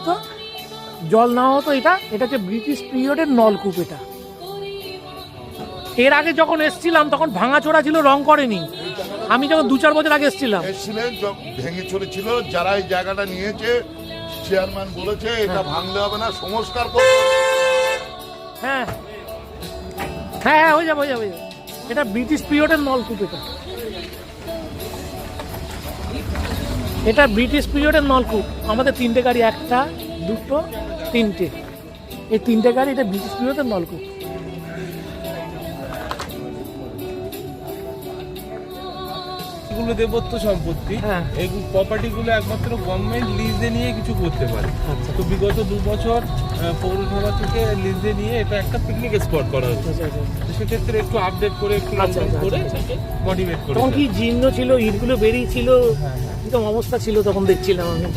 তো জল নেওয়া হতো। এটা হচ্ছে ব্রিটিশ পিরিয়ডের নলকূপ। এটা এর আগে যখন এসছিলাম তখন ভাঙাচোরা ছিল, রং করেনি। আমি যখন 2-4 বছর আগে এসছিলাম ভেঙে চলেছিল। যারা এই জায়গাটা নিয়েছে চেয়ারম্যান বলেছে এটা ভাঙলে হবে না, সংস্কার করতে। হ্যাঁ হ্যাঁ হ্যাঁ, হয়ে যাবে। এটা ব্রিটিশ পিরিয়ডের নলকূপ। এটা ব্রিটিশ পিরিয়ডের নলকূপ। আমাদের 3টে গাড়ি, 1টা 2টো 3টে, এই 3টে গাড়ি এটা ব্রিটিশ পিরিয়ডের নলকূপ। এগুলো দেবত্ব সম্পত্তি। এই প্রপার্টি গুলো একমাত্র গভর্নমেন্ট লিজে নিয়ে কিছু করতে পারে। তো বিগত 2 বছর পৌরসভা থেকে লিজে নিয়ে এটা একটা পিকনিক স্পট করা হচ্ছে। সেক্ষেত্রে একটু আপডেট করে একটু করে মোটিভেট করে। তখন কি জীর্ণ ছিল, ইটগুলো বেরিয়েছিল, এরকম অবস্থা ছিল তখন দেখছিলাম আমি।